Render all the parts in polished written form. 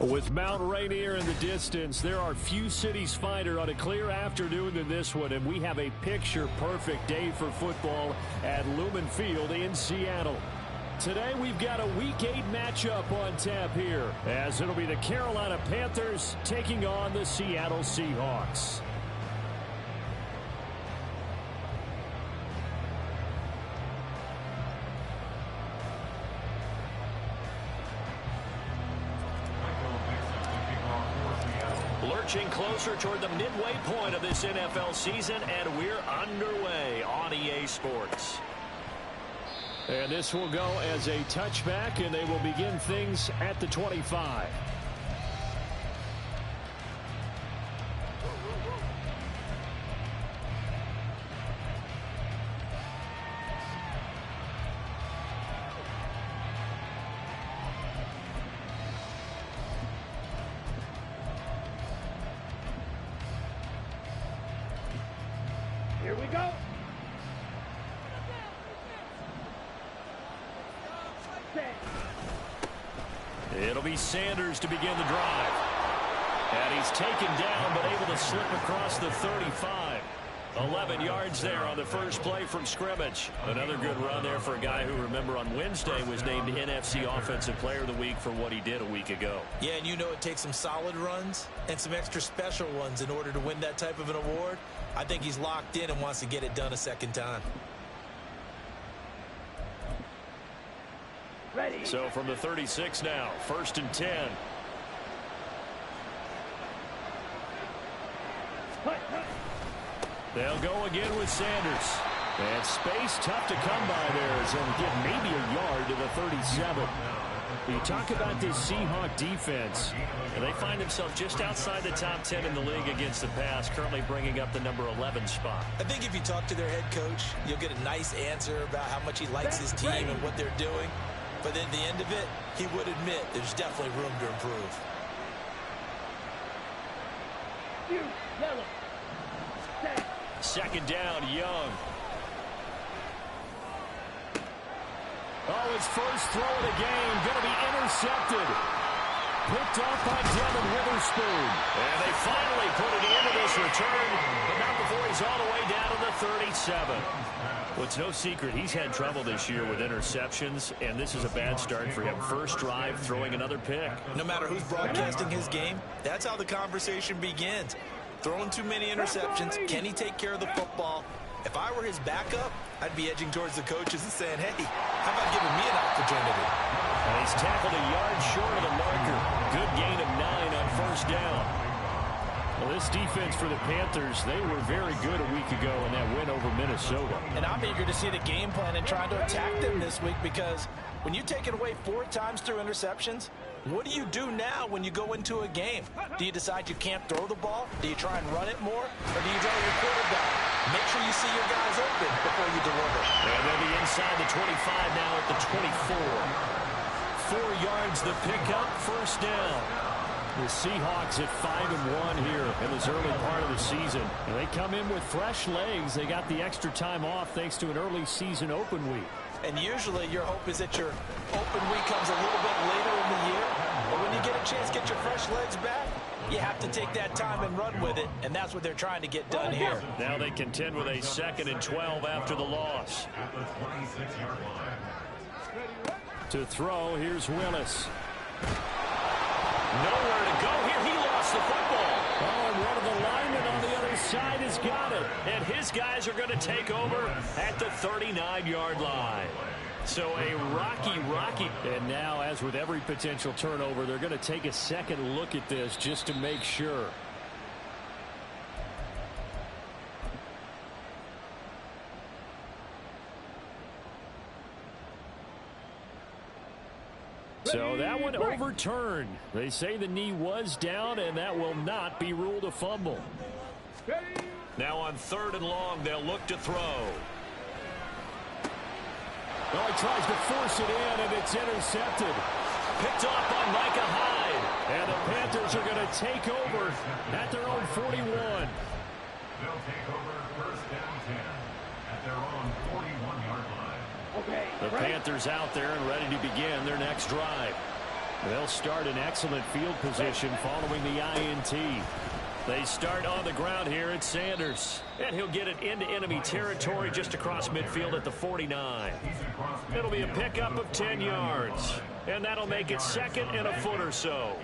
With Mount Rainier in the distance, there are few cities finer on a clear afternoon than this one, and we have a picture-perfect day for football at Lumen Field in Seattle. Today, we've got a Week 8 matchup on tap here, as it'll be the Carolina Panthers taking on the Seattle Seahawks. Lurching closer toward the midway point of this NFL season, and we're underway on EA Sports. And this will go as a touchback, and they will begin things at the 25. Here we go. It'll be Sanders to begin the drive. And he's taken down, but able to slip across the 35. 11 yards there on the first play from scrimmage. Another good run there for a guy who, remember, on Wednesday was named NFC Offensive Player of the Week for what he did a week ago. Yeah, and you know it takes some solid runs and some extra special ones in order to win that type of an award. I think he's locked in and wants to get it done a second time. Ready. So from the 36 now, 1st and 10. They'll go again with Sanders. And space tough to come by there as he'll get maybe a yard to the 37. You talk about this Seahawk defense, and they find themselves just outside the top 10 in the league against the pass, currently bringing up the number 11 spot. I think if you talk to their head coach, you'll get a nice answer about how much he likes his team and what they're doing. But at the end of it, he would admit there's definitely room to improve. Second down, Young. Oh, his first throw of the game, going to be intercepted. Picked off by Devin Witherspoon. And they finally put it into this return, but not before he's all the way down to the 37. Well, it's no secret he's had trouble this year with interceptions, and this is a bad start for him. First drive, throwing another pick. No matter who's broadcasting his game, that's how the conversation begins. Throwing too many interceptions, can he take care of the football? If I were his backup, I'd be edging towards the coaches and saying, hey, how about giving me an opportunity? And he's tackled a yard short of the marker. Good gain of 9 on first down. Well, this defense for the Panthers, they were very good a week ago in that win over Minnesota. And I'm eager to see the game plan and trying to attack them this week, because when you take it away 4 times through interceptions, what do you do now when you go into a game? Do you decide you can't throw the ball? Do you try and run it more? Or do you tell your quarterback, make sure you see your guys open before you deliver? And they'll be inside the 25 now at the 24. 4 yards the pickup, first down. The Seahawks at 5-1 here in this early part of the season. And they come in with fresh legs. They got the extra time off thanks to an early season open week. And usually your hope is that your open week comes a little bit later in the year. But when you get a chance to get your fresh legs back, you have to take that time and run with it. And that's what they're trying to get done here. Now they contend with a 2nd and 12 after the loss. To throw, here's Willis. Nowhere to go here. He lost the football. Oh, and one of the linemen on the other side has got it. And his guys are going to take over at the 39-yard line. So a rocky. And now, as with every potential turnover, they're going to take a second look at this just to make sure. So that one overturned. They say the knee was down, and that will not be ruled a fumble. Now on 3rd and long, they'll look to throw. Oh, he tries to force it in, and it's intercepted. Picked off by Micah Hyde. And the Panthers are going to take over at their own 41. They'll take over 1st down 10 at their own 41-yard line. The Panthers out there and ready to begin their next drive. They'll start in excellent field position following the INT. They start on the ground here at Sanders. And he'll get it into enemy territory just across midfield at the 49. It'll be a pickup of 10 yards. And that'll make it second and a foot or so.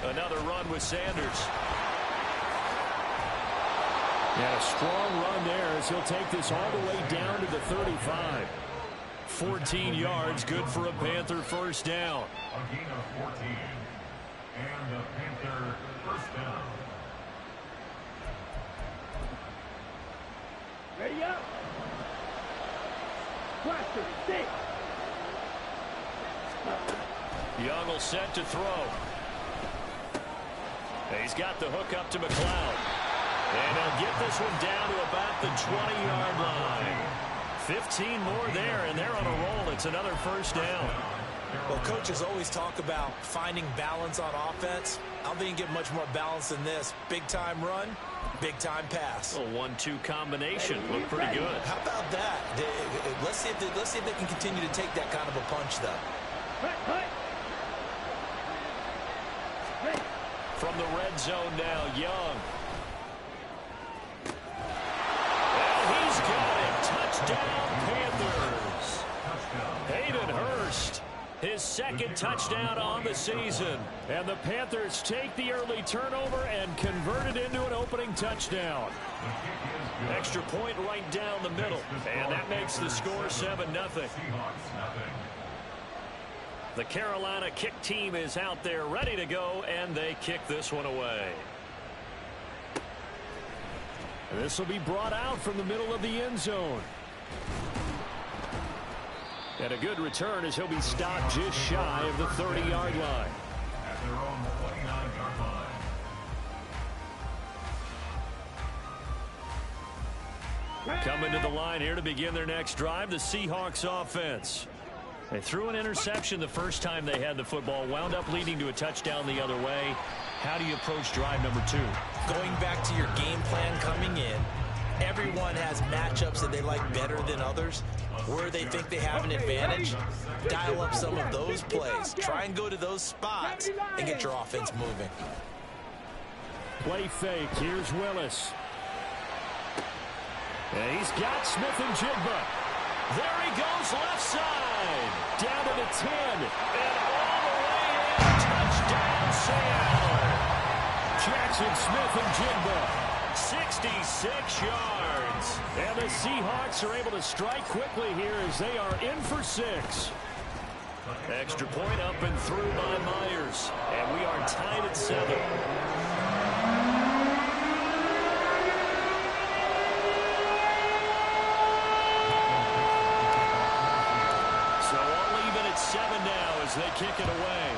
Another run with Sanders. And a strong run there as he'll take this all the way down to the 35. 14 yards, good for a Panther first down. A gain of 14. And the Panther first down. Ready up. Blaster, stay. Young will set to throw. He's got the hook up to McLeod. And he'll get this one down to about the 20-yard line. 15 more there, and they're on a roll. It's another first down. Well, coaches always talk about finding balance on offense. I don't think you get much more balance than this. Big-time run, big-time pass. A 1-2 combination. Look pretty good. How about that? Let's see if they can continue to take that kind of a punch, though. From the red zone now, Young. He's got it. Touchdown, Panthers. Hayden Hurst, his second touchdown on the season. And the Panthers take the early turnover and convert it into an opening touchdown. Extra point right down the middle. And that makes the score 7-0. The Carolina kick team is out there ready to go, and they kick this one away. This will be brought out from the middle of the end zone. And a good return as he'll be stopped just shy of the 30-yard line. At their own 29-yard line. Coming to the line here to begin their next drive, the Seahawks offense. They threw an interception the first time they had the football, wound up leading to a touchdown the other way. How do you approach drive number 2? Going back to your game plan coming in, everyone has matchups that they like better than others. Where they think they have an advantage, dial up some of those plays. Try and go to those spots and get your offense moving. Play fake. Here's Willis. And he's got Smith and Jigba. There he goes, left side. Down to the 10. And all the way in. Touchdown, Seattle. Jackson Smith and Jigba. 66 yards. And the Seahawks are able to strike quickly here as they are in for 6. Extra point up and through by Myers. And we are tied at 7. As they kick it away.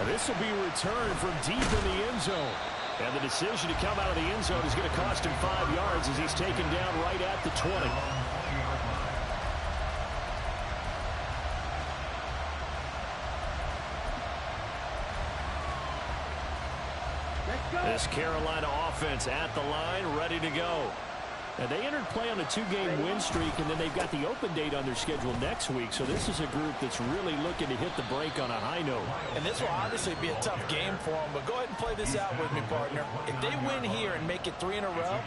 And this will be returned from deep in the end zone. And the decision to come out of the end zone is going to cost him 5 yards as he's taken down right at the 20. This Carolina offense at the line, ready to go. And they entered play on a 2-game win streak, and then they've got the open date on their schedule next week. So this is a group that's really looking to hit the break on a high note. And this will obviously be a tough game for them, but go ahead and play this out with me, partner. If they win here and make it 3 in a row,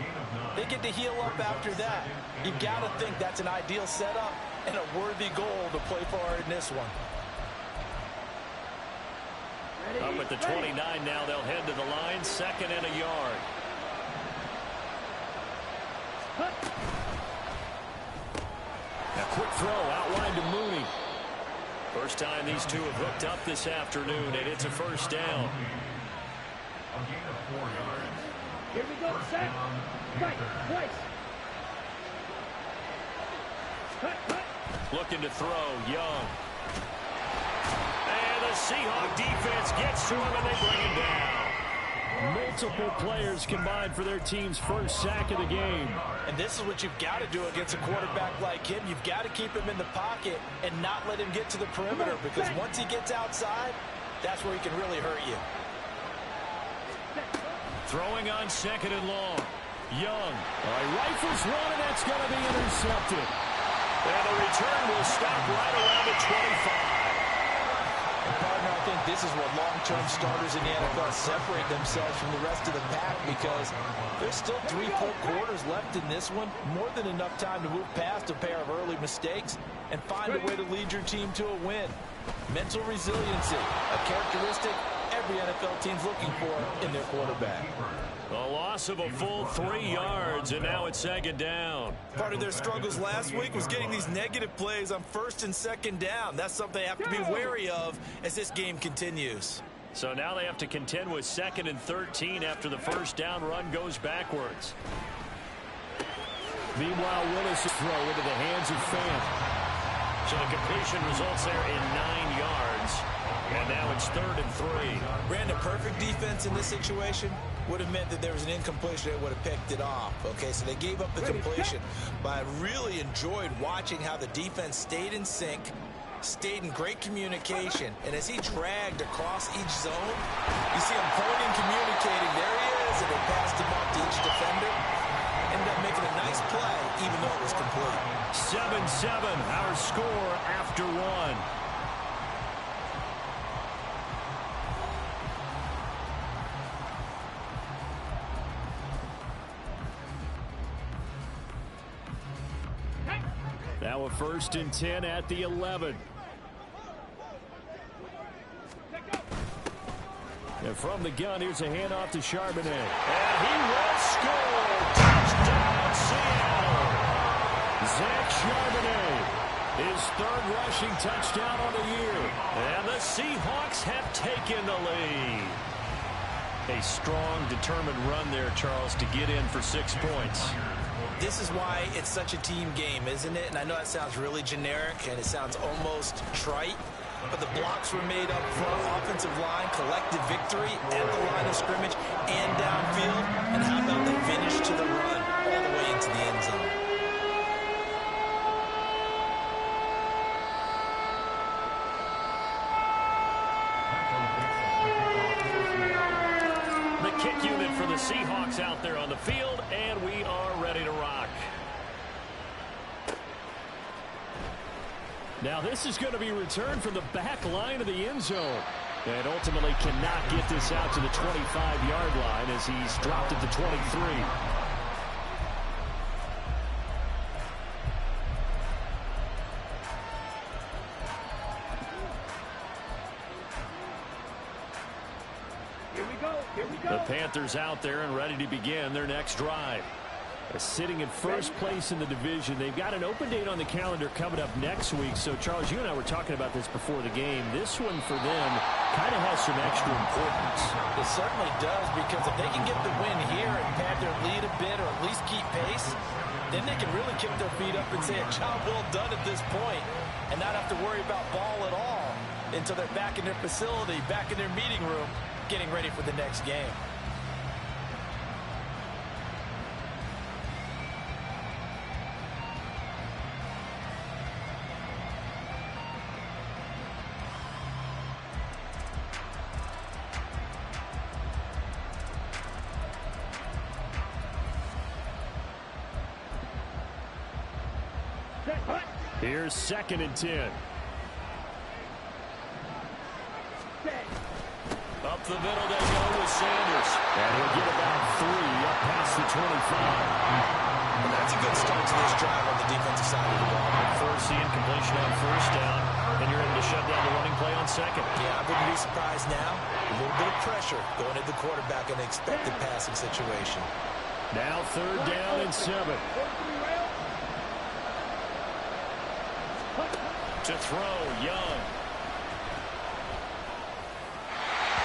they get to heal up after that. You've got to think that's an ideal setup and a worthy goal to play for in this one. Up at the 29 now, they'll head to the line, 2nd and a yard. A quick throw outlined to Mooney. First time these two have hooked up this afternoon, and it's a first down. A gain of 4 yards. Here we go, set. Right, twice. Cut. Looking to throw, Young. And the Seahawk defense gets to him, and they bring him down. Multiple players combined for their team's first sack of the game. And this is what you've got to do against a quarterback like him. You've got to keep him in the pocket and not let him get to the perimeter, because once he gets outside, that's where he can really hurt you. Throwing on second and long. Young. All right, rifles one, and that's going to be intercepted. And the return will stop right around the 25. And partner, I think this is what long-term starters in the NFL separate themselves from the rest of the pack, because there's still 3 full quarters left in this one. More than enough time to move past a pair of early mistakes and find a way to lead your team to a win. Mental resiliency, a characteristic every NFL team's looking for in their quarterback. A loss of a full 3 yards, and now it's second down. Part of their struggles last week was getting these negative plays on first and second down. That's something they have to be wary of as this game continues. So now they have to contend with 2nd and 13 after the first down run goes backwards. Meanwhile, Willis' throw into the hands of Fant. So the completion results there in 9 yards. And now it's 3rd and 3. Brandon, perfect defense in this situation would have meant that there was an incompletion that would have picked it off. Okay, so they gave up the completion. But I really enjoyed watching how the defense stayed in sync, stayed in great communication. And as he dragged across each zone, you see him pointing, communicating. There he is, and they passed him off to each defender. Ended up making a nice play, even though it was complete. 7-7, our score after 1. Now a 1st and 10 at the 11. And from the gun, here's a handoff to Charbonnet. And he will score. Touchdown, Seattle. Zach Charbonnet, his 3rd rushing touchdown on the year. And the Seahawks have taken the lead. A strong, determined run there, Charles, to get in for 6 points. This is why it's such a team game, isn't it? And I know that sounds really generic and it sounds almost trite, but the blocks were made up front, offensive line, collective victory at the line of scrimmage and downfield. And how about the finish to the run all the way into the end zone? The kick unit for the Seahawks out there on the field, and we are ready to rock. Now this is going to be returned from the back line of the end zone. And ultimately cannot get this out to the 25-yard line as he's dropped at the 23. The Panthers out there and ready to begin their next drive. Sitting in first place in the division. They've got an open date on the calendar coming up next week. So, Charles, you and I were talking about this before the game. This one for them kind of has some extra importance. It certainly does, because if they can get the win here and pad their lead a bit or at least keep pace, then they can really kick their feet up and say a job well done at this point and not have to worry about ball at all until they're back in their facility, back in their meeting room, getting ready for the next game. Here's 2nd and 10. Up the middle they go with Sanders. And he'll get about 3 up past the 25. Well, that's a good start to this drive on the defensive side of the ball. Force the incompletion on 1st down, and you're able to shut down the running play on 2nd. Yeah, I wouldn't be surprised now. A little bit of pressure going at the quarterback in an expected passing situation. Now 3rd down and 7. To throw, Young.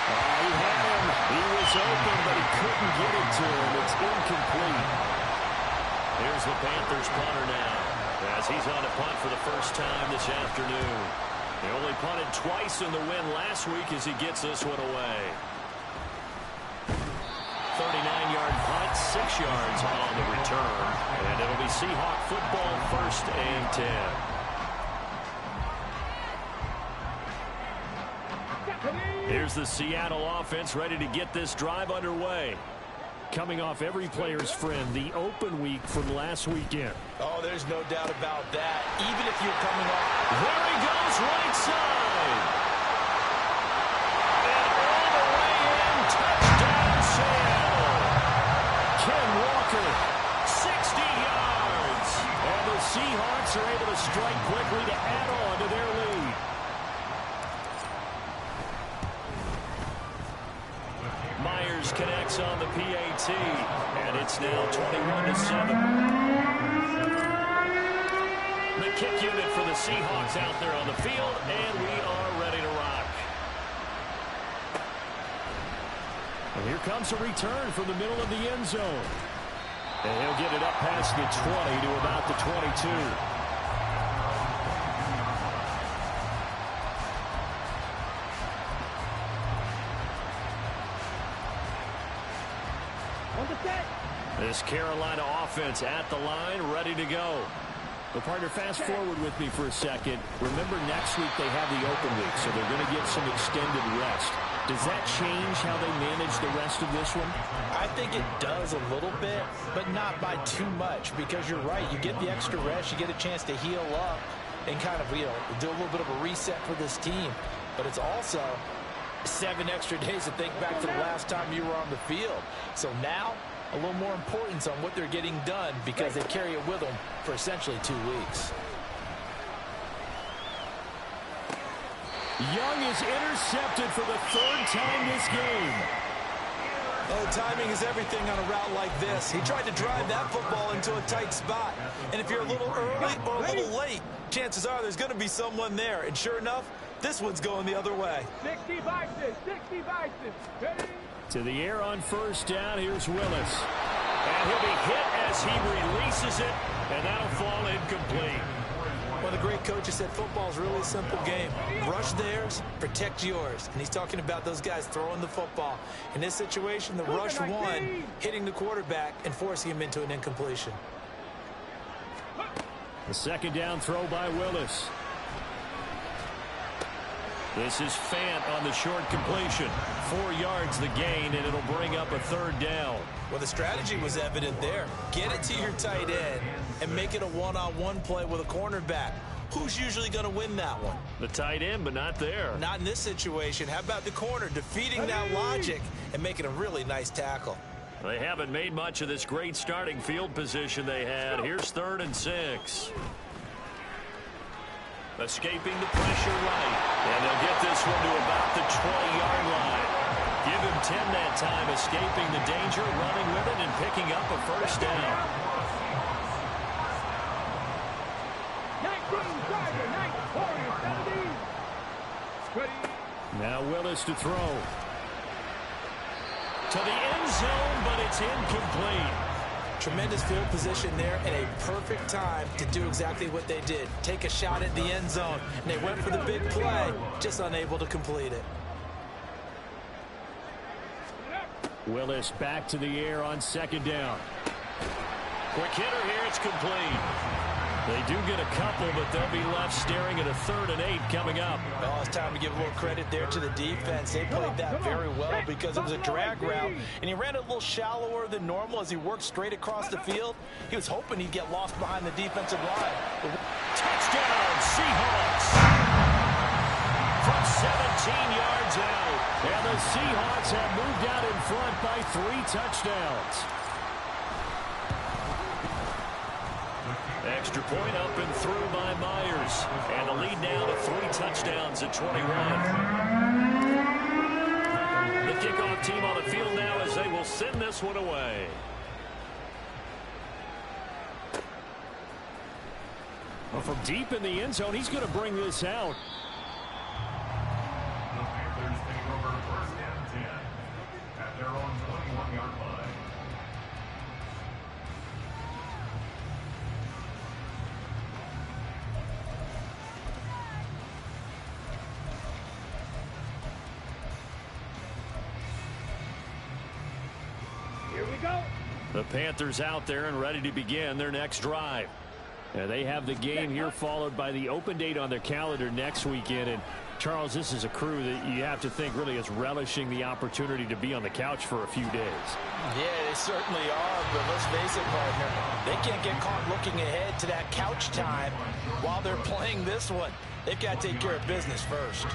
He had him. He was open, but he couldn't get it to him. It's incomplete. Here's the Panthers punter now, as he's on a punt for the first time this afternoon. They only punted twice in the win last week as he gets this one away. 39-yard punt, 6 yards on the return. And it'll be Seahawk football, 1st and 10. Here's the Seattle offense ready to get this drive underway. coming off every player's friend, the open week from last weekend. Oh, there's no doubt about that. Even if you're coming off. There he goes, right side. And all the way in, touchdown Seattle. Ken Walker, 60 yards. And the Seahawks are able to strike quickly to add on to their lead. Myers connects on the PAT, and it's now 21-7. The kick unit for the Seahawks out there on the field, and we are ready to rock. And here comes a return from the middle of the end zone. And he'll get it up past the 20 to about the 22. This Carolina offense at the line, ready to go. Well, partner, fast forward with me for a second. Remember, next week they have the open week, so they're going to get some extended rest. Does that change how they manage the rest of this one? I think it does a little bit, but not by too much, because you're right. You get the extra rest, you get a chance to heal up and kind of, do a little bit of a reset for this team. But it's also 7 extra days to think back to the last time you were on the field. So now, a little more importance on what they're getting done because they carry it with them for essentially 2 weeks. Young is intercepted for the 3rd time this game. Oh, timing is everything on a route like this. He tried to drive that football into a tight spot. And if you're a little early or a little late, chances are there's going to be someone there. And sure enough, this one's going the other way. 60 vices, 60 vices. Ready? To the air on 1st down, here's Willis. And he'll be hit as he releases it, and that'll fall incomplete. One of the great coaches said football's really a simple game. Rush theirs, protect yours. And he's talking about those guys throwing the football. In this situation, the rush won, hitting the quarterback and forcing him into an incompletion. The 2nd down throw by Willis. This is Fant on the short completion. 4 yards the gain, and it'll bring up a 3rd down. Well, the strategy was evident there. Get it to your tight end and make it a one-on-one play with a cornerback. Who's usually going to win that one? The tight end, but not there. Not in this situation. How about the corner defeating that logic and making a really nice tackle? They haven't made much of this great starting field position they had. Here's 3rd and 6. Escaping the pressure right. And they'll get this one to about the 20-yard line. Give him 10 that time, escaping the danger, running with it, and picking up a 1st down. 19, driver, 9, 40, 70. Now Willis to throw. To the end zone, but it's incomplete. Tremendous field position there and a perfect time to do exactly what they did. Take a shot at the end zone. And they went for the big play, just unable to complete it. Willis back to the air on 2nd down. Quick hitter here, it's complete. They do get a couple, but they'll be left staring at a 3rd and 8 coming up. Oh, it's time to give a little credit there to the defense. They played that very well because it was a drag route, and he ran it a little shallower than normal as he worked straight across the field. He was hoping he'd get lost behind the defensive line. Touchdown, Seahawks! From 17 yards out, and the Seahawks have moved out in front by 3 touchdowns. Extra point up and through by Myers. And the lead now to 3 touchdowns at 21. The kickoff team on the field now as they will send this one away. Well, from deep in the end zone, he's going to bring this out. The Panthers take over 1st and 10 at their own 21-yard line. The Panthers out there and ready to begin their next drive. They have the game here followed by the open date on their calendar next weekend. And Charles, this is a crew that you have to think really is relishing the opportunity to be on the couch for a few days. Yeah, they certainly are, but let's face it, partner, they can't get caught looking ahead to that couch time while they're playing this one. They've got to take care of business first.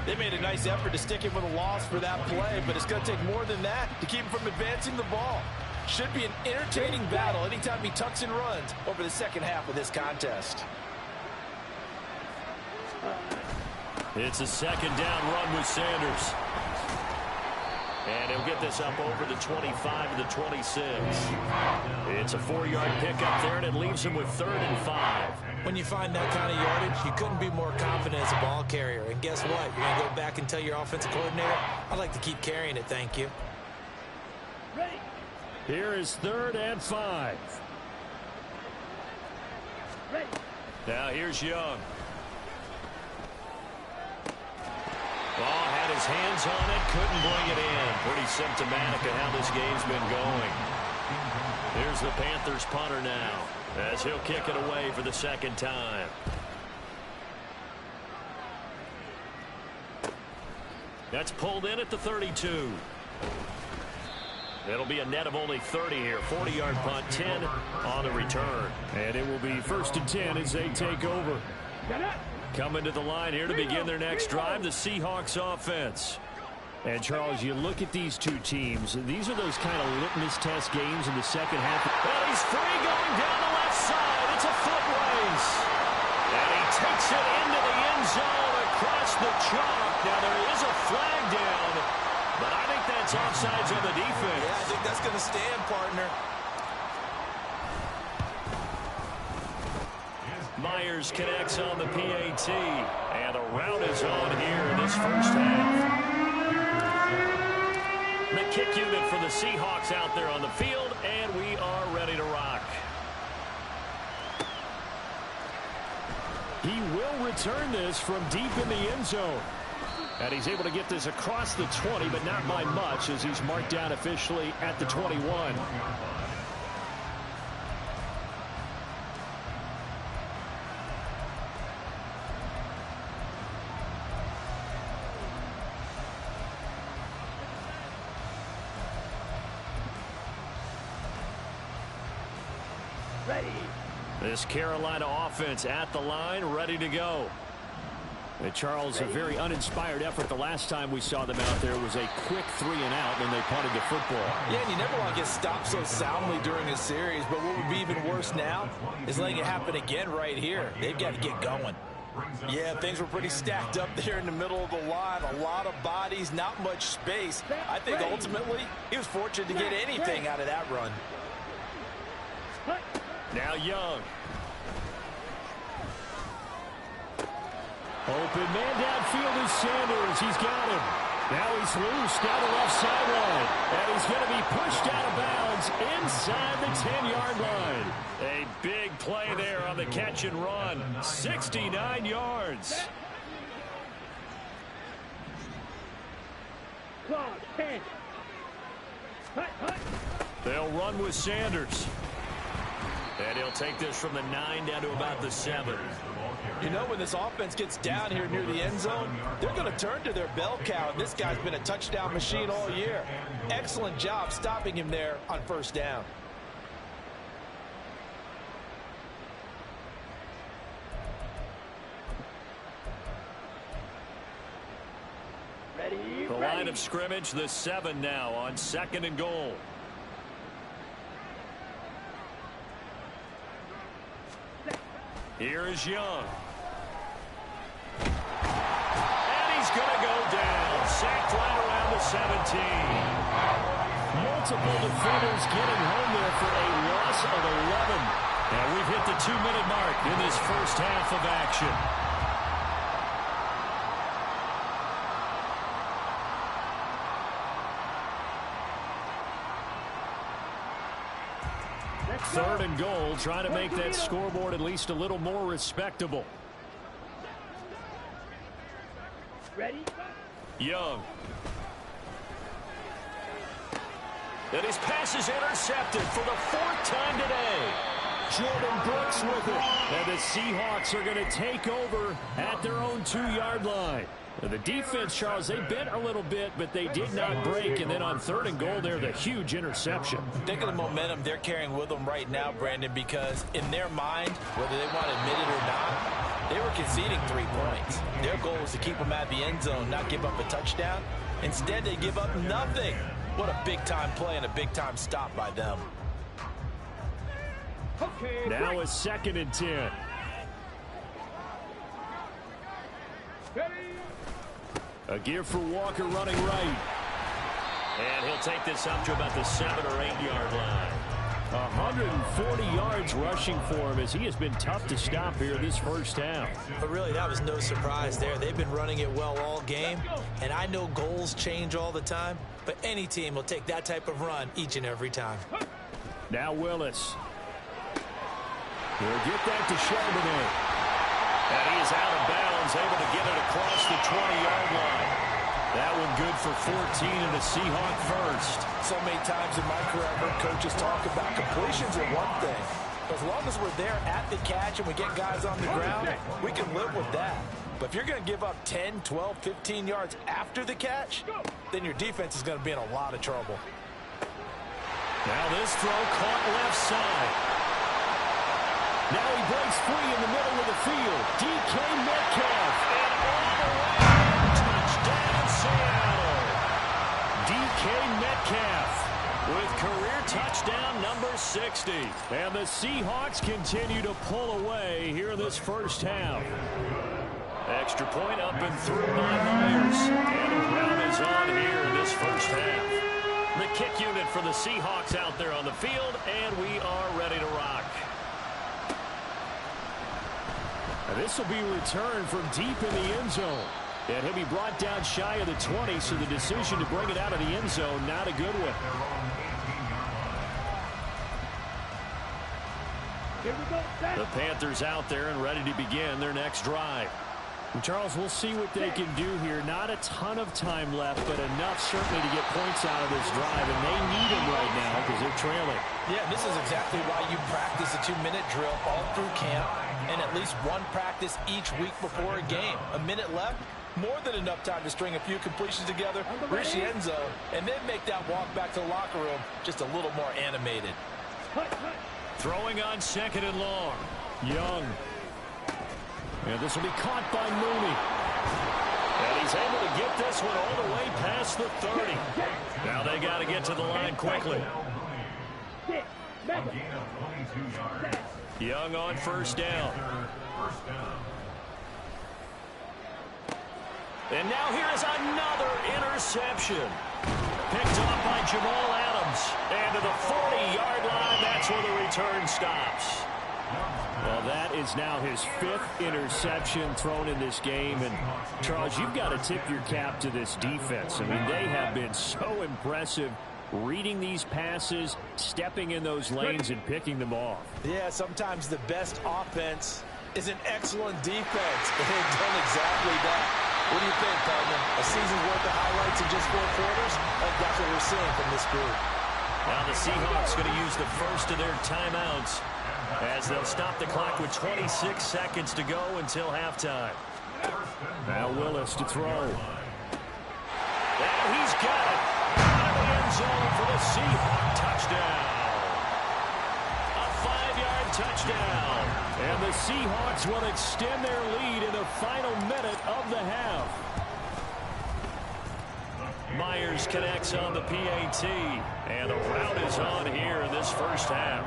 They made a nice effort to stick him with a loss for that play, but it's going to take more than that to keep him from advancing the ball. Should be an entertaining battle anytime he tucks and runs over the second half of this contest. It's a second down run with Sanders. And he'll get this up over the 25 to the 26. It's a 4-yard pickup there, and it leaves him with 3rd and 5. When you find that kind of yardage, you couldn't be more confident as a ball carrier. And guess what? You're going to go back and tell your offensive coordinator, I'd like to keep carrying it, thank you. Here is 3rd and 5. Now here's Young. Ball had his hands on it, couldn't bring it in. Pretty symptomatic of how this game's been going. Here's the Panthers punter now, as he'll kick it away for the second time. That's pulled in at the 32. It'll be a net of only 30 here. 40-yard punt, 10 on the return. And it will be 1st and 10 as they take over. Coming to the line here to begin their next drive, the Seahawks offense. And, Charles, you look at these two teams. These are those kind of litmus test games in the second half. Well, he's free going down the left side. It's a foot race. And he takes it into the end zone across the chalk. Now, there is a flag down, but I think that's offsides on the defense. Yeah, I think that's going to stand, partner. Myers connects on the PAT, and a rout is on here in this first half. The kick unit for the Seahawks out there on the field, and we are ready to rock. He will return this from deep in the end zone. And he's able to get this across the 20, but not by much, as he's marked down officially at the 21. This Carolina offense at the line, ready to go. And Charles, a very uninspired effort the last time we saw them out there was a quick 3-and-out when they punted the football. Yeah, and you never want to get stopped so soundly during a series, but what would be even worse now is letting it happen again right here. They've got to get going. Yeah, things were pretty stacked up there in the middle of the line. A lot of bodies, not much space. I think ultimately he was fortunate to get anything out of that run. Now Young. Open man downfield is Sanders. He's got him. Now he's loose down the left sideline. And he's going to be pushed out of bounds inside the 10-yard line. A big play there on the catch and run. 69 yards. They'll run with Sanders. And he'll take this from the 9 down to about the 7. You know, when this offense gets down here near the end zone, they're going to turn to their bell cow. This guy's been a touchdown machine all year. Excellent job stopping him there on first down. The line of scrimmage, the 7 now on 2nd and goal. Here is Young. And he's going to go down. Sacked right around the 17. Multiple defenders getting home there for a loss of 11. And we've hit the 2-minute mark in this first half of action. Third and goal, trying to make that scoreboard at least a little more respectable. Ready? Young. And his pass is intercepted for the 4th time today. Jordan Brooks with it. And the Seahawks are going to take over at their own 2-yard line. The defense, Charles, they bent a little bit, but they did not break. And then on 3rd and goal there, the huge interception. Think of the momentum they're carrying with them right now, Brandon, because in their mind, whether they want to admit it or not, they were conceding 3 points. Their goal was to keep them at the end zone, not give up a touchdown. Instead, they give up nothing. What a big-time play and a big-time stop by them. Now a 2nd and 10. A give for Walker running right. And he'll take this up to about the 7 or 8-yard line. 140 yards rushing for him as he has been tough to stop here this first half. But really, that was no surprise there. They've been running it well all game. And I know goals change all the time, but any team will take that type of run each and every time. Now Willis. He'll get that to Charbonnet. And he is out of bounds, able to get it across the 20-yard line. That one good for 14 and a Seahawk first. So many times in my career, I've heard coaches talk about completions are one thing. As long as we're there at the catch and we get guys on the ground, we can live with that. But if you're going to give up 10, 12, 15 yards after the catch, then your defense is going to be in a lot of trouble. Now this throw caught left side. Now he breaks free in the middle of the field. DK Metcalf. And all the way. Touchdown, Seattle. DK Metcalf with career touchdown number 60. And the Seahawks continue to pull away here in this first half. Extra point up and through by Myers. And a run is on here in this first half. The kick unit for the Seahawks out there on the field, and we are ready to rock. This will be returned from deep in the end zone. And he'll be brought down shy of the 20, so the decision to bring it out of the end zone, not a good one. Here we go. The Panthers out there and ready to begin their next drive. And Charles, we'll see what they can do here. Not a ton of time left, but enough certainly to get points out of this drive, and they need them right now because they're trailing. Yeah, this is exactly why you practice a 2-minute drill all through camp and at least one practice each week before a game. A minute left, more than enough time to string a few completions together, reach the end zone, and then make that walk back to the locker room just a little more animated. Throwing on 2nd and long. Young. And this will be caught by Mooney. And he's able to get this one all the way past the 30. Now they got to get to the line quickly. Young on 1st down. And now here is another interception. Picked up by Jamal Adams. And to the 40-yard line, that's where the return stops. Well, that is now his 5th interception thrown in this game. And, Charles, you've got to tip your cap to this defense. I mean, they have been so impressive reading these passes, stepping in those lanes, and picking them off. Yeah, sometimes the best offense is an excellent defense. And they've done exactly that. What do you think, partner? A season's worth of highlights in just 4 quarters? I think that's what we're seeing from this group. Now the Seahawks going to use the first of their timeouts as they'll stop the clock with 26 seconds to go until halftime. Now Willis to throw. And he's got it. Out of the end zone for the Seahawks touchdown. A 5-yard touchdown. And the Seahawks will extend their lead in the final minute of the half. Myers connects on the PAT. And the route is on here in this first half.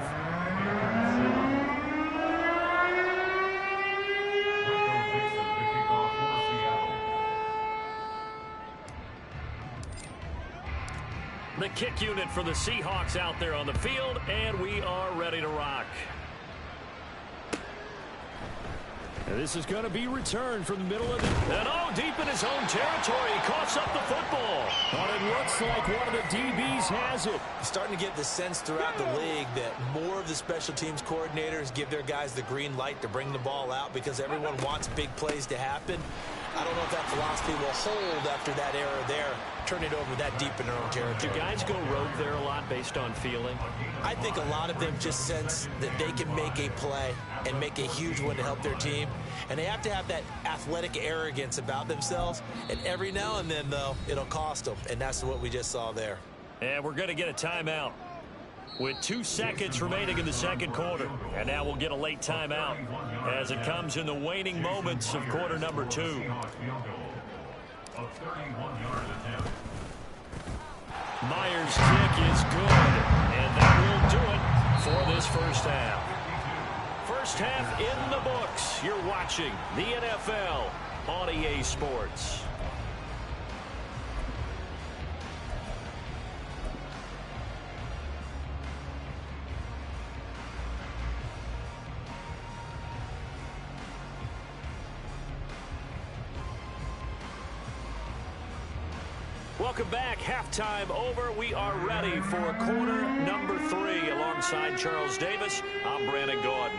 The kick unit for the Seahawks out there on the field, and we are ready to rock. And this is going to be returned from the middle of the... And deep in his own territory, he coughs up the football. But it looks like one of the DBs has it. Starting to get the sense throughout the league that more of the special teams coordinators give their guys the green light to bring the ball out because everyone wants big plays to happen. I don't know if that philosophy will hold after that error there, turn it over that deep in their own territory. Do guys go rogue there a lot based on feeling? I think a lot of them just sense that they can make a play and make a huge one to help their team. And they have to have that athletic arrogance about themselves. And every now and then, though, it'll cost them. And that's what we just saw there. And we're going to get a timeout with 2 seconds remaining in the second quarter. And now we'll get a late timeout as it comes in the waning moments of quarter number 2. Myers' kick is good, and that will do it for this first half. First half in the books. You're watching the NFL on EA Sports. Welcome back. Halftime over. We are ready for quarter number 3. Alongside Charles Davis, I'm Brandon Gordon.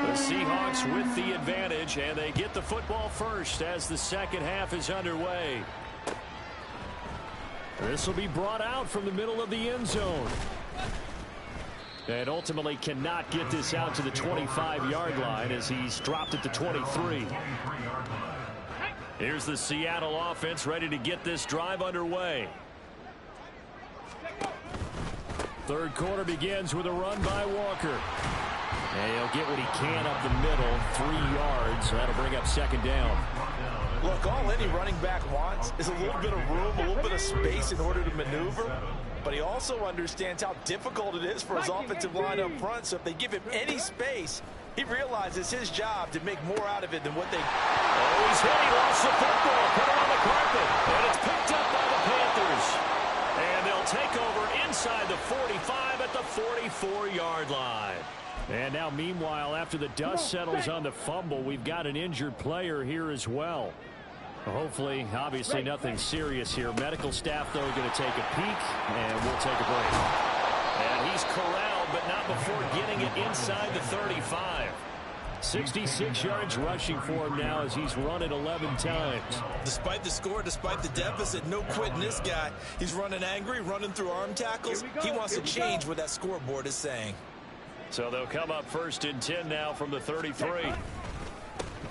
The Seahawks with the advantage, and they get the football first as the second half is underway. This will be brought out from the middle of the end zone. And ultimately cannot get this out to the 25-yard line as he's dropped at the 23. Here's the Seattle offense ready to get this drive underway. Third quarter begins with a run by Walker. And he'll get what he can up the middle, 3 yards. That'll bring up second down. Look, all any running back wants is a little bit of room, a little bit of space in order to maneuver. But he also understands how difficult it is for his offensive line up front. So if they give him any space, he realizes his job to make more out of it than what they... Oh, he's hit. He lost the football. Put it on the carpet. And it's picked up by the Panthers. And they'll take over inside the 45 at the 44-yard line. And now, meanwhile, after the dust settles on the fumble, we've got an injured player here as well. Hopefully, obviously, nothing serious here. Medical staff, though, going to take a peek, and we'll take a break. And he's corralled, but not before getting it inside the 35. 66 yards rushing for him now as he's run it 11 times. Despite the score, despite the deficit, no quitting this guy. He's running angry, running through arm tackles. He wants to change what that scoreboard is saying. So they'll come up first and 10 now from the 33.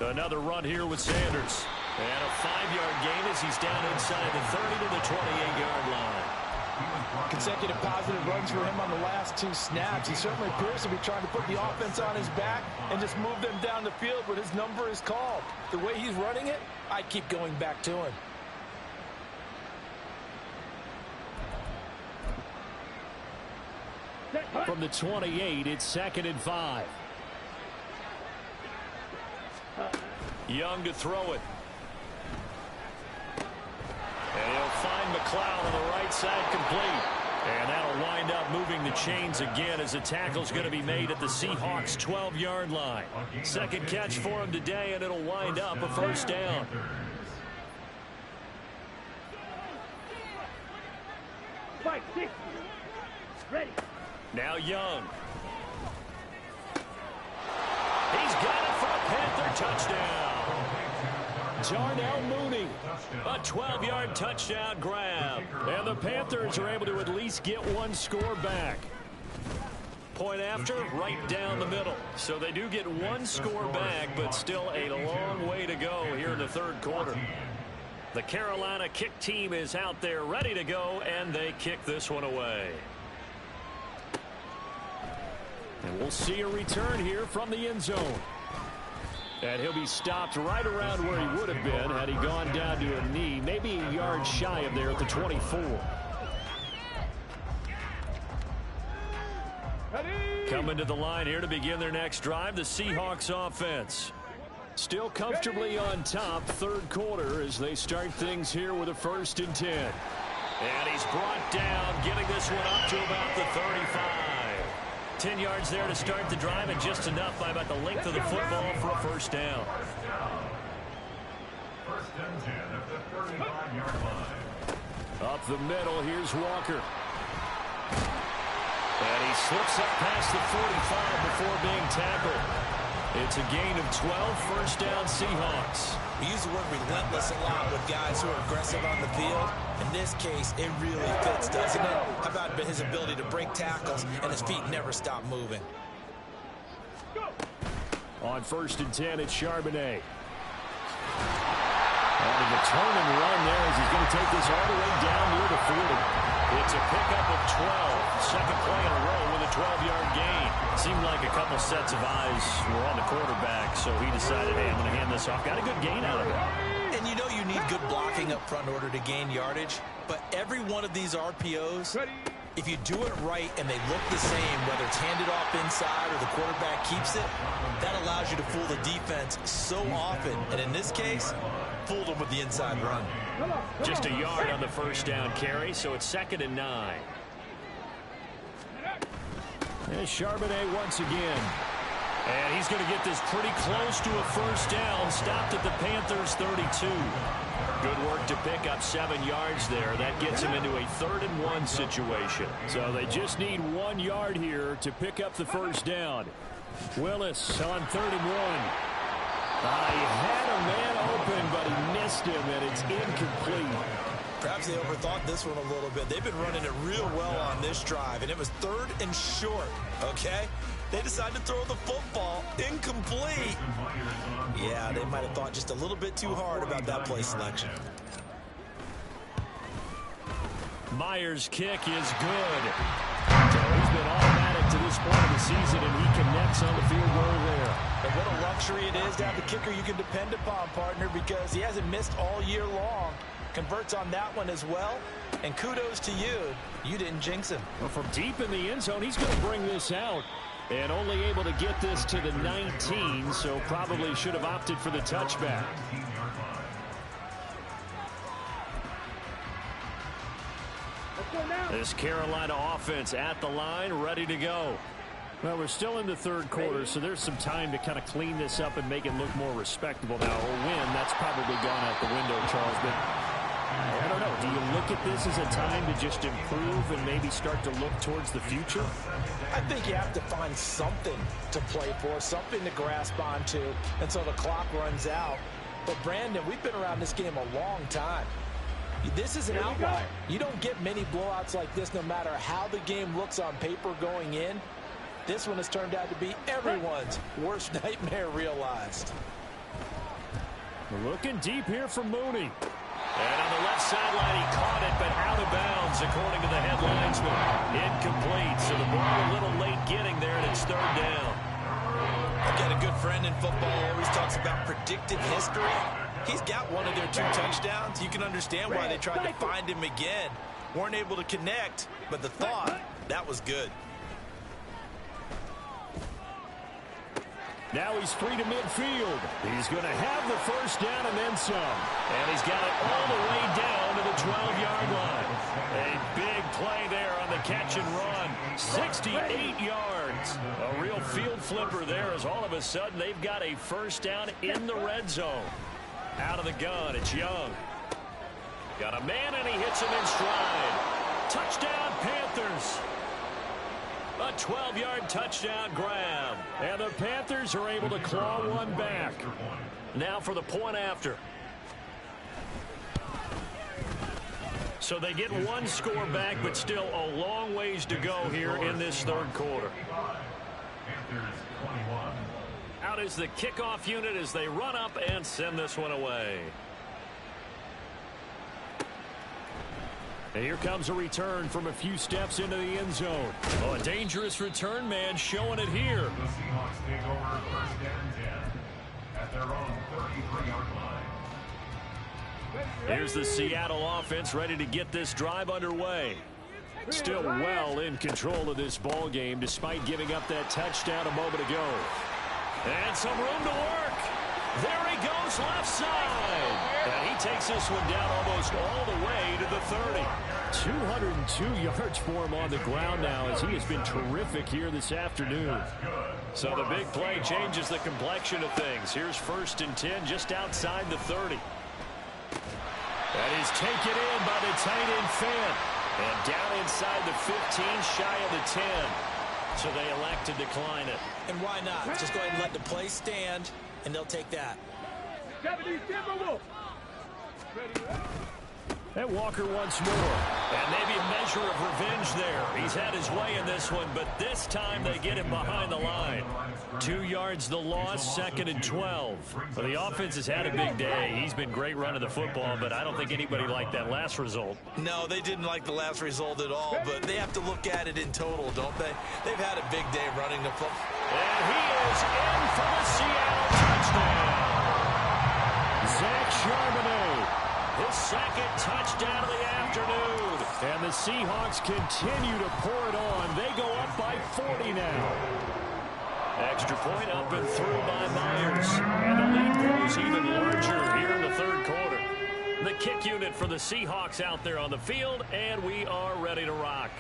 Another run here with Sanders. And a 5-yard gain as he's down inside the 30 to the 28-yard line. Consecutive positive runs for him on the last 2 snaps. He certainly appears to be trying to put the offense on his back and just move them down the field when his number is called. The way he's running it, I keep going back to him. From the 28, it's 2nd and 5. Young to throw it. And he'll find McLeod on the right side complete. And that'll wind up moving the chains again as the tackle's going to be made at the Seahawks' 12-yard line. Second catch for him today, and it'll wind up a first down. Fight, 6. Ready. Now Young. He's got it for a Panther touchdown. Darnell Mooney, a 12-yard touchdown grab. And the Panthers are able to at least get 1 score back. Point after, right down the middle. So they do get 1 score back, but still a long way to go here in the third quarter. The Carolina kick team is out there ready to go, and they kick this one away. And we'll see a return here from the end zone. And he'll be stopped right around where he would have been had he gone down to a knee, maybe a yard shy of there at the 24. Coming to the line here to begin their next drive, the Seahawks offense. Still comfortably on top, third quarter as they start things here with a 1st and 10. And he's brought down, getting this one up to about the 35. 10 yards there to start the drive, and just enough by about the length of the football for a first down. 1st and 10 at the 35-yard line. Up the middle, here's Walker. And he slips up past the 45 before being tackled. It's a gain of 12, first down Seahawks. We use the word relentless a lot with guys who are aggressive on the field. In this case, it really fits, doesn't it? How about his ability to break tackles and his feet never stop moving? On 1st and 10, it's Charbonnet. And the turn and run there as he's going to take this all the way down near the 40. It's a pickup of 12. Second play in a row with a 12-yard gain. Seemed like a couple sets of eyes were on the quarterback, so he decided, hey, I'm going to hand this off. Got a good gain out of it. And you know you need good blocking up front in order to gain yardage, but every one of these RPOs, if you do it right and they look the same, whether it's handed off inside or the quarterback keeps it, that allows you to fool the defense so often. And in this case, fooled them with the inside run. Just a yard on the first down carry, so it's 2nd and 9. There's Charbonnet once again. And he's going to get this pretty close to a first down. Stopped at the Panthers' 32. Good work to pick up 7 yards there. That gets him into a 3rd and 1 situation. So they just need 1 yard here to pick up the first down. Willis on 3rd and 1. He had a man open, but he missed him, and it's incomplete. Perhaps they overthought this one a little bit. They've been running it real well on this drive, and it was 3rd and short, okay? They decided to throw the football incomplete. Yeah, they might have thought just a little bit too hard about that play selection. Myers' kick is good. So he's been automatic to this point of the season, and he connects on the field goal there. And what a luxury it is to have a kicker you can depend upon, partner, because he hasn't missed all year long. Converts on that one as well. And kudos to you. You didn't jinx him. Well, from deep in the end zone, he's going to bring this out. And only able to get this to the 19, so probably should have opted for the touchback. This Carolina offense at the line, ready to go. Well, we're still in the 3rd quarter, so there's some time to kind of clean this up and make it look more respectable now. Or win, that's probably gone out the window, Charles. But I don't know. Do you look at this as a time to just improve and maybe start to look towards the future? I think you have to find something to play for, something to grasp onto until the clock runs out. But, Brandon, we've been around this game a long time. This is an outlier. You don't get many blowouts like this no matter how the game looks on paper going in. This one has turned out to be everyone's worst nightmare realized. Looking deep here for Mooney. And on the left sideline, he caught it, but out of bounds, according to the head linesman. Incomplete, so the ball a little late getting there, and it's 3rd down. I've got a good friend in football who always talks about predictive history. He's got one of their 2 touchdowns. You can understand why they tried to find him again. Weren't able to connect, but the thought, that was good. Now he's free to midfield. He's going to have the first down and then some. And he's got it all the way down to the 12-yard line. A big play there on the catch and run. 68 yards. A real field flipper there as all of a sudden they've got a first down in the red zone. Out of the gun, it's Young. Got a man and he hits him in stride. Touchdown Panthers. A 12-yard touchdown grab. And the Panthers are able to claw one back. Now for the point after. So they get 1 score back, but still a long ways to go here in this 3rd quarter. Out is the kickoff unit as they run up and send this one away. And here comes a return from a few steps into the end zone. Oh, a dangerous return man showing it here. The Seahawks take over 1st and 10 at their own 33-yard line. Here's the Seattle offense ready to get this drive underway. Still well in control of this ball game despite giving up that touchdown a moment ago. And some room to work. There he goes left side. And he takes this one down almost all the way to the 30. 202 yards for him on the ground now as he has been terrific here this afternoon. So the big play changes the complexion of things. Here's 1st and 10 just outside the 30. That is taken in by the tight end Fant. And down inside the 15, shy of the 10. So they elect to decline it. And why not? Just go ahead and let the play stand, and they'll take that. And Walker once more. And maybe a measure of revenge there. He's had his way in this one, but this time they get him behind the line. 2 yards the loss, 2nd and 12. Well, the offense has had a big day. He's been great running the football, but I don't think anybody liked that last result. No, they didn't like the last result at all, but they have to look at it in total, don't they? They've had a big day running the football. And he is in for the Seattle touchdown. Zach Charbonnet. His 2nd touchdown of the afternoon. And the Seahawks continue to pour it on. They go up by 40 now. Extra point up and through by Myers. And the lead grows even larger here in the 3rd quarter. The kick unit for the Seahawks out there on the field, and we are ready to rock.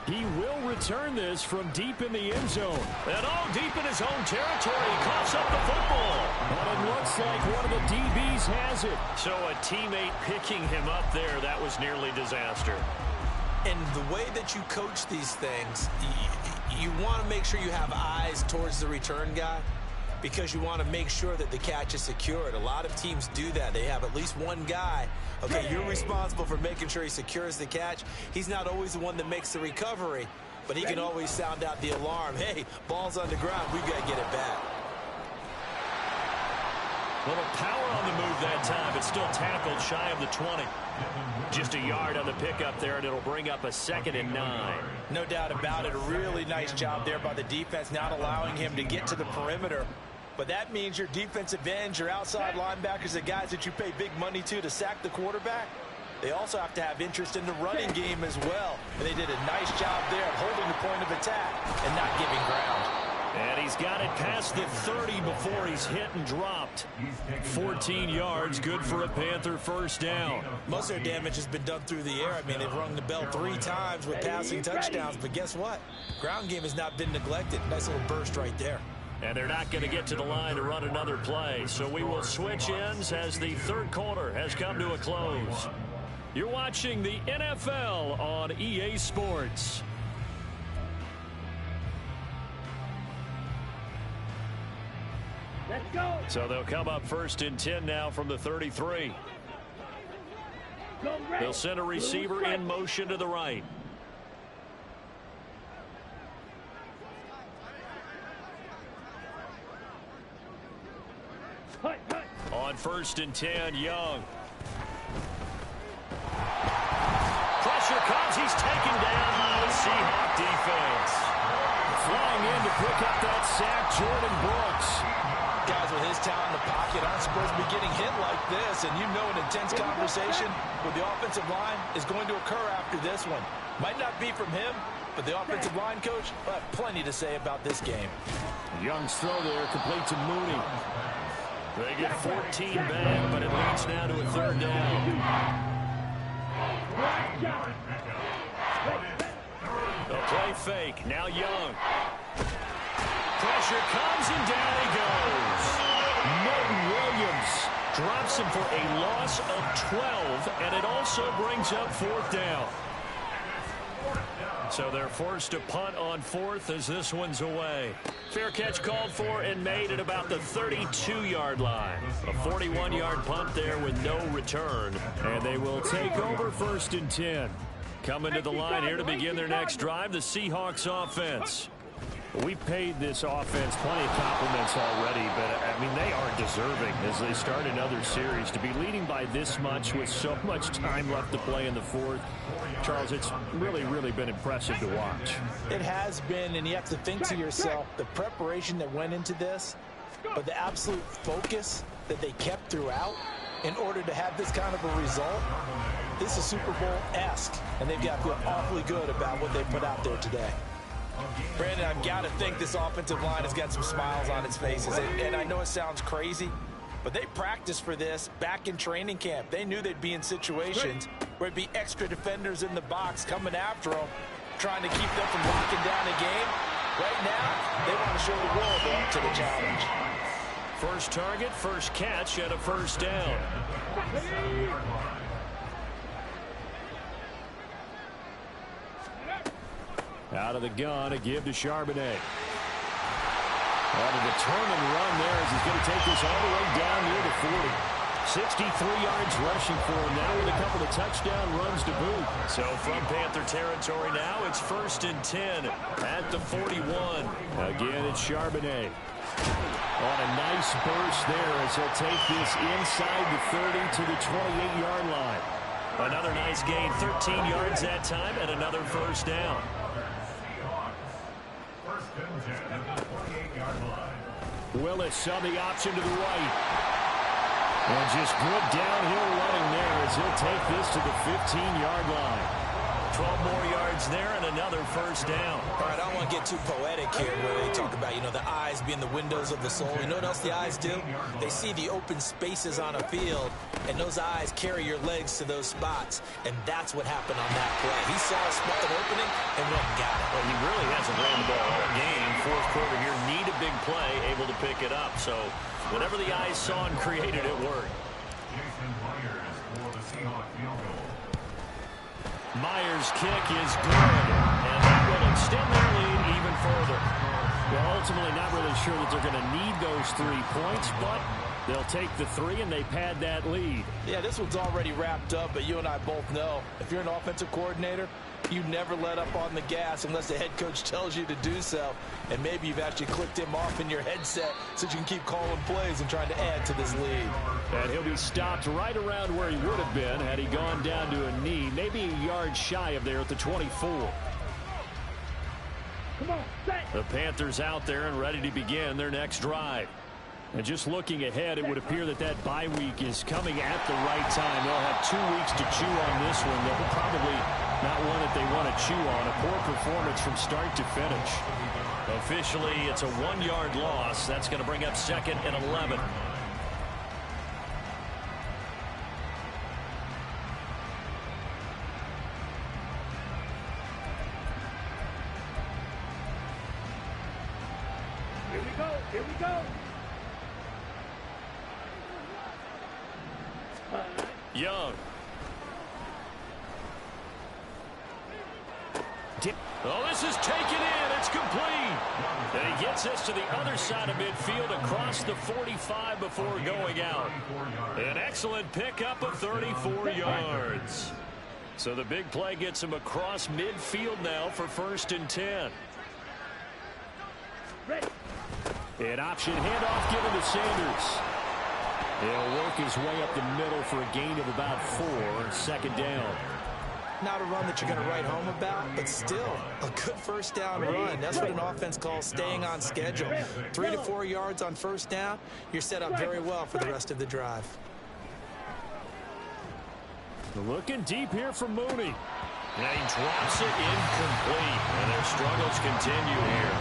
He will return this from deep in the end zone. And deep in his own territory. He coughs up the football. But it looks like one of the DBs has it. So a teammate picking him up there, that was nearly disaster. And the way that you coach these things, you want to make sure you have eyes towards the return guy, because you want to make sure that the catch is secured. A lot of teams do that. They have at least one guy. Okay, you're responsible for making sure he secures the catch. He's not always the one that makes the recovery, but he can always sound out the alarm. Hey, ball's on the ground. We've got to get it back. Little power on the move that time, but still tackled shy of the 20. Just a yard on the pickup there, and it'll bring up a 2nd and 9. No doubt about it. A really nice job there by the defense, not allowing him to get to the perimeter. But that means your defensive ends, your outside linebackers, the guys that you pay big money to sack the quarterback, they also have to have interest in the running game as well. And they did a nice job there of holding the point of attack and not giving ground. And he's got it past the 30 before he's hit and dropped. 14 yards, good for a Panther 1st down. Most of their damage has been done through the air. I mean, they've rung the bell 3 times with passing touchdowns. But guess what? Ground game has not been neglected. Nice little burst right there. And they're not going to get to the line to run another play. So we will switch ends as the 3rd quarter has come to a close. You're watching the NFL on EA Sports. Let's go. So they'll come up 1st and 10 now from the 33. They'll send a receiver in motion to the right. On 1st and 10, Young. Pressure comes. He's taken down by the Seahawks defense. Flying in to pick up that sack, Jordan Brooks. Guys with his talent in the pocket aren't supposed to be getting hit like this. And you know an intense conversation with the offensive line is going to occur after this one. Might not be from him, but the offensive line coach will have plenty to say about this game. Young's throw there, complete to Mooney. They get 14 back, but it leads now to a 3rd down. They'll play fake. Now Young. Pressure comes, and down he goes. Milton Williams drops him for a loss of 12, and it also brings up 4th down. So they're forced to punt on 4th as this one's away. Fair catch called for and made at about the 32-yard line. A 41-yard punt there with no return. And they will take over 1st and 10. Coming to the line here to begin their next drive, the Seahawks offense. We've paid this offense plenty of compliments already, but, I mean, they are deserving as they start another series. To be leading by this much with so much time left to play in the 4th, Charles, it's really, really been impressive to watch. It has been, and you have to think to yourself, the preparation that went into this, but the absolute focus that they kept throughout in order to have this kind of a result. This is Super Bowl-esque, and they've got to feel awfully good about what they put out there today. Brandon, I've got to think this offensive line has got some smiles on its faces. And I know it sounds crazy, but they practiced for this back in training camp. They knew they'd be in situations where it'd be extra defenders in the box coming after them, trying to keep them from locking down a game. Right now, they want to show the world they're up to the challenge. First target, first catch, and a 1st down. Out of the gun, a give to Charbonnet. And a determined run there as he's going to take this all the way down near the 40. 63 yards rushing for him now with a couple of touchdown runs to boot. So from Panther territory now, it's 1st and 10 at the 41. Again, it's Charbonnet. On a nice burst there as he'll take this inside the 30 to the 28-yard line. Another nice gain, 13 yards that time, and another first down. Willis on the option to the right. And just good downhill running there as he'll take this to the 15-yard line. 12 more yards there and another first down. All right, I don't want to get too poetic here where they talk about, the eyes being the windows of the soul. You know what else the eyes do? They see the open spaces on a field, and those eyes carry your legs to those spots, and that's what happened on that play. He saw an opening and went and got it. Well, he really hasn't ran the ball all game. Fourth quarter here, need a big play, able to pick it up. So whatever the eyes saw and created, it worked. Myers' kick is good, and that will extend their lead even further. Well, ultimately not really sure that they're going to need those 3 points, but they'll take the 3 and they pad that lead. Yeah, this one's already wrapped up, but you and I both know if you're an offensive coordinator, you never let up on the gas unless the head coach tells you to do so. And maybe you've actually clicked him off in your headset so you can keep calling plays and trying to add to this lead. And he'll be stopped right around where he would have been had he gone down to a knee, maybe a yard shy of there at the 24. Come on, set. The Panthers out there and ready to begin their next drive. And just looking ahead, it would appear that that bye week is coming at the right time. They'll have 2 weeks to chew on this one. They'll probably not one that they want to chew on. A poor performance from start to finish. Officially, it's a 1-yard loss. That's going to bring up 2nd and 11. Here we go. Here we go. Young. Oh, this is taken in. It's complete. And he gets this to the other side of midfield across the 45 before going out. An excellent pickup of 34 yards. So the big play gets him across midfield now for 1st and 10. An option handoff given to Sanders. He'll work his way up the middle for a gain of about 4. 2nd down. Not a run that you're going to write home about, but still a good first down run. That's what an offense calls staying on schedule. 3 to 4 yards on first down, you're set up very well for the rest of the drive. Looking deep here for Mooney. And he drops it incomplete. And their struggles continue here.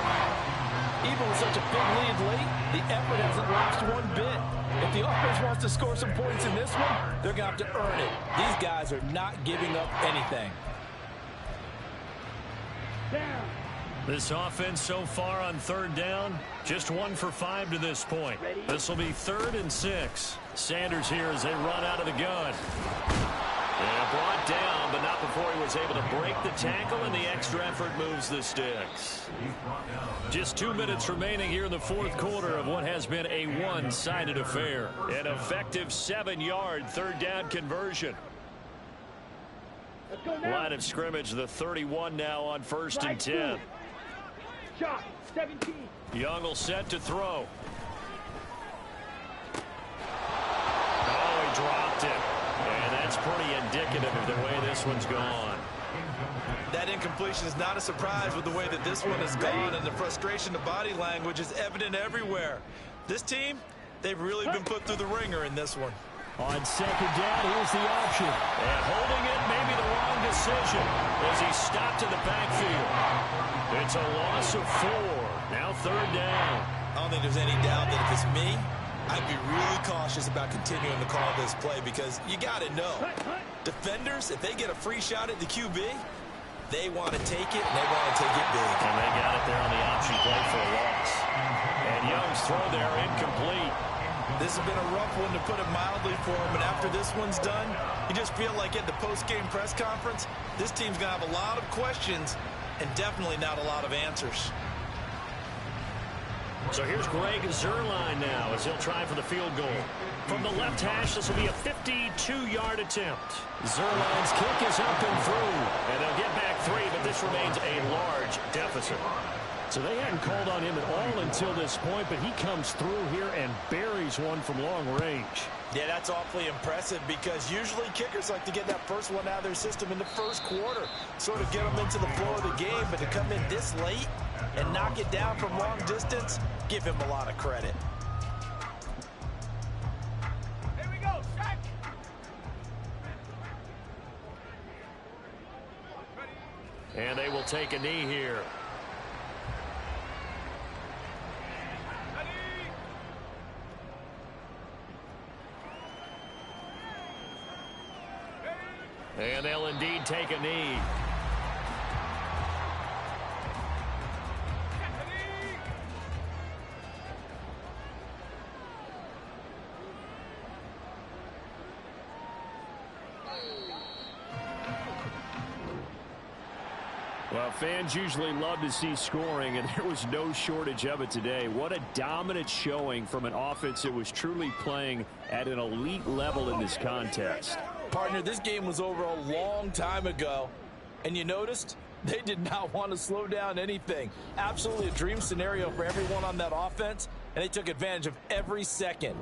Even with such a big lead late, the effort hasn't lapsed one bit. If the offense wants to score some points in this one, they're going to have to earn it. These guys are not giving up anything. Down. This offense so far on 3rd down, just 1 for 5 to this point. This will be 3rd and 6. Sanders here as they run out of the gun. And brought down, but not before he was able to break the tackle, and the extra effort moves the sticks. Just 2 minutes remaining here in the 4th quarter of what has been a one-sided affair. An effective 7-yard 3rd down conversion. Let's go now. Line of scrimmage, the 31 now on 1st and 10. Shot, 17. Young will set to throw. Oh, he dropped it. And that's pretty indicative of the way this one's gone. That incompletion is not a surprise with the way that this one has gone, and the frustration, the body language is evident everywhere. This team, they've really been put through the ringer in this one. On 2nd down, here's the option. And holding it may be the wrong decision as he stopped in the backfield. It's a loss of 4. Now 3rd down. I don't think there's any doubt that if it's me, I'd be really cautious about continuing to call this play because you got to know. Defenders, if they get a free shot at the QB, they want to take it, and they want to take it big. And they got it there on the option play for a loss. And Young's throw there incomplete. This has been a rough one, to put it mildly, for him. And after this one's done, you just feel like at the post-game press conference, this team's going to have a lot of questions and definitely not a lot of answers. So here's Greg Zuerlein now as he'll try for the field goal. From the left hash, this will be a 52-yard attempt. Zuerlein's kick is up and through. And they'll get back 3, but this remains a large deficit. So they hadn't called on him at all until this point, but he comes through here and buries one from long range. Yeah, that's awfully impressive because usually kickers like to get that first one out of their system in the first quarter, sort of get them into the flow of the game, but to come in this late and knock it down from long distance, give him a lot of credit. Here we go, Shaq. And they will take a knee here. And they'll indeed take a knee. Well, fans usually love to see scoring, and there was no shortage of it today. What a dominant showing from an offense that was truly playing at an elite level in this contest. Partner, this game was over a long time ago, and you noticed they did not want to slow down anything. Absolutely a dream scenario for everyone on that offense, and they took advantage of every second.